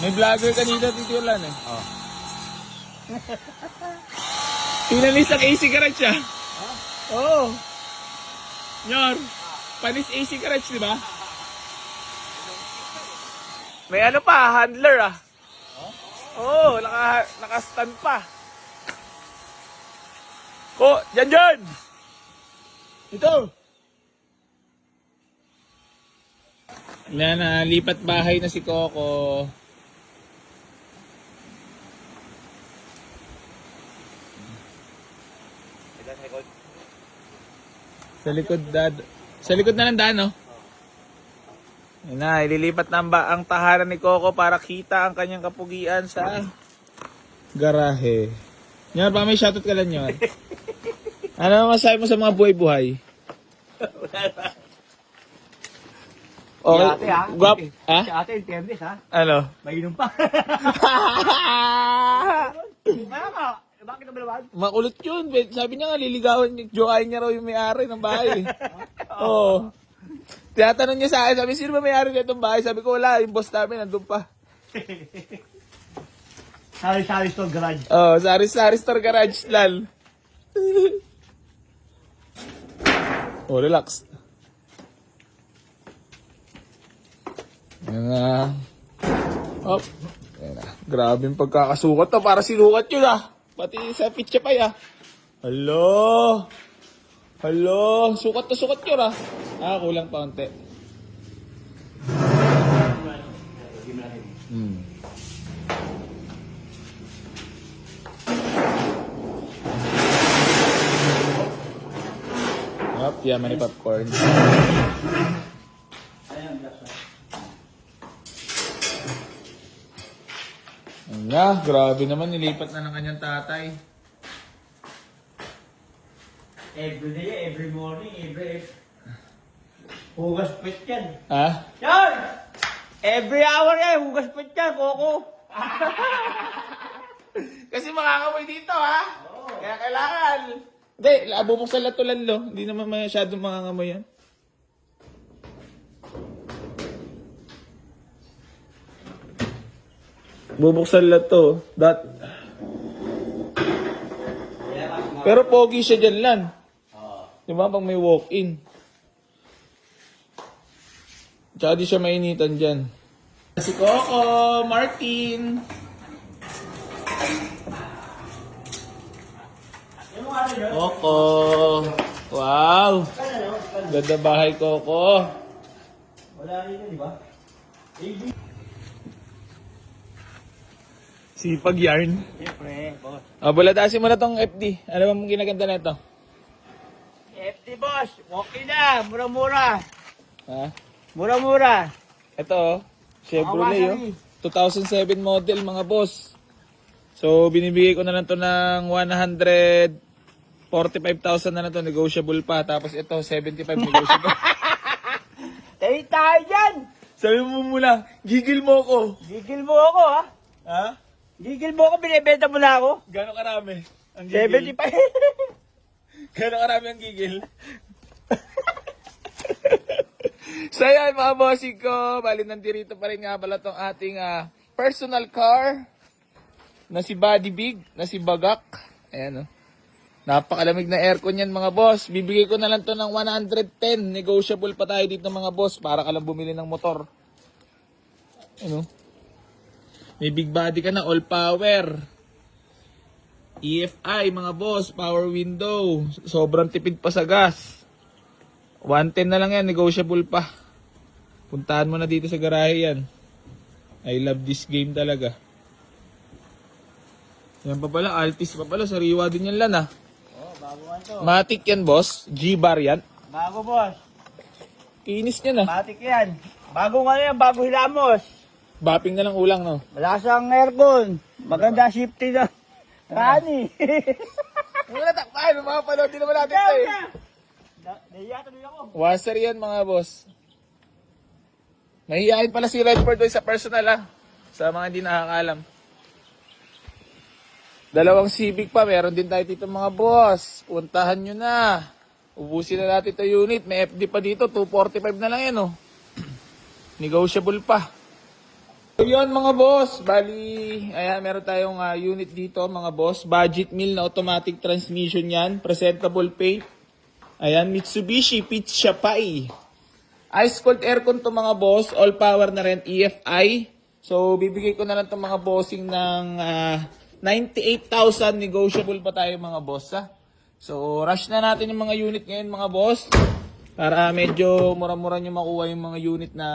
May vlogger kanina dito lang eh. Oh. Pinalis ang AC garage siya. Oo. Nyor, panis AC garage, di ba? May ano pa, handler ah. Oo, naka-stand pa. Oh, dyan! Ito! Na lipat bahay na si Coco. Sa likod sa likod na ng daan, no? Yan na, ililipat na ang tahanan ni Coco para kita ang kanyang kapugian sa garahe. Nyor, pa may shoutout ka lang, Nyor. Ano masabi mo sa mga buhay-buhay? Okay. Si ate ha? Guwap, ha? Si ate, in fairness ha? Ano? Mainom pa. Kaya ka, bakit naman naman? Makulit yun. Sabi niya nga, liligawan niya, jokain niya raw yung may-ari ng bahay. Oo. Tinatanong niya sa akin, sabi, sino ba may-ari na itong bahay? Sabi ko, wala, yung boss namin, nandun pa. Sari-sari store garage. Oh, sari-sari store garage, lal. Oh, relax. Yan na. Op. Yan na. Grabe yung pagkakasukat to. Para sinukat yun ah. Pati sa pitcha pa ya. Hello. Hello. Sukat na sukat yun ah. Ah, kulang pa unti. Up, yaman ni popcorn. Ayan na, grabe naman, nilipat na ng kanyang tatay. Every day, every morning, every... Hugas pet yan. Ha? Yan! Every hour yan, hugas pet yan, Coco. Kasi makakamoy dito ha? Kaya kailangan. Hindi, bubuksan lang ito lalo. Hindi naman masyadong makangamoy yan. Bubuksan lang ito. Pero pogi siya dyan lang. Di ba pag may walk-in? Tsaka di siya mainitan dyan. Si Coco, Martin. Coco. Wow. Ganda bahay, Coco. Wala rin yun, di ba? Sipag yarn. Siyempre, boss. Bulatasin mo na tong FD. Ano ba mong ginaganda na ito? FT, boss. Okay na, mura-mura. Ha? Mura-mura. Ito, Chevrolet, 2007 model, mga boss. So, binibigay ko na lang to ng 145,000 na lang to, negotiable pa. Tapos ito, 75 negotiable. Tayo tayo dyan. Sabi mo muna, gigil mo ko. Gigil mo ako, ha? Ha? Gigil mo ako, binibenta mo na ako. Gano'ng karami ang gigil? 75. Gano'ng karami ang gigil? So yan mga bossing ko, bali nandirito pa rin nga pala tong ating personal car na si Body Big, na si Bagak. Ayan o. Napakalamig na aircon yan mga boss. Bibigay ko na lang to ng 110. Negotiable pa tayo dito mga boss para ka lang bumili ng motor. Ano? May big body ka na, all power. EFI mga boss, power window. Sobrang tipid pa sa gas. 110 na lang yan, negotiable pa. Puntahan mo na dito sa garahe yan. I love this game talaga. Yan pa pala, Altis pa pala, sariwa din yan lan ah. Oh, bago nga to. Matic yan boss, G-bar yan. Bago, boss. Kinis niya na. Matik yan. Bago nga yan, bago hilamos. Bapping na lang ulang no. Malakas ang aircon. Maganda shifty na. Rani. Wala takpahin, mapapanood din naman natin ito eh. Nahiya tuloy ako. Waser yan mga boss. Mahihayin pala si Redford doon sa personal ah. Sa mga hindi nakakaalam. Dalawang Civic pa, meron din tayo dito mga boss. Puntahan nyo na. Ubusin na natin ito unit. May FD pa dito, 245 na lang yan oh. Negotiable pa. So yun mga boss, bali, ayan, meron tayong unit dito mga boss. Budget meal na automatic transmission yan. Presentable paint. Ayan, Mitsubishi Pizza Pai. Ice cold aircon to mga boss. All power na rin, EFI. So bibigay ko na lang itong mga bossing ng 98,000. Negotiable pa tayo mga boss ha. So rush na natin yung mga unit ngayon mga boss. Para medyo mura-mura nyo makuha yung mga unit na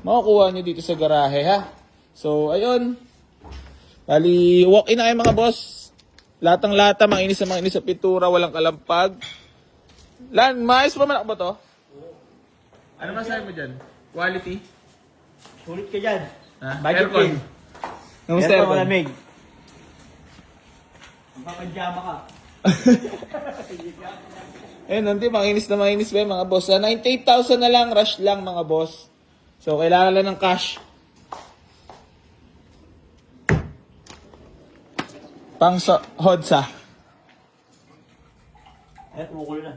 makukuha nyo dito sa garahe ha. So ayun. Bali, walk-in na kayo mga boss. Latang-lata, makinis sa pintura, walang kalampag. Lan, maayos pa man ako ba to? Ano masabi mo dyan? Quality? Sulit ka dyan. Ha? Budget Aircon? meal. Kamusta Aircon aircon? malamig. Magpapanjama ka. Ayun, hindi, makinis na makinis ba yung mga boss? 98,000 na lang, rush lang mga boss. So, kailangan lang ng cash. Pang hodsa. Eh, kumukulo na.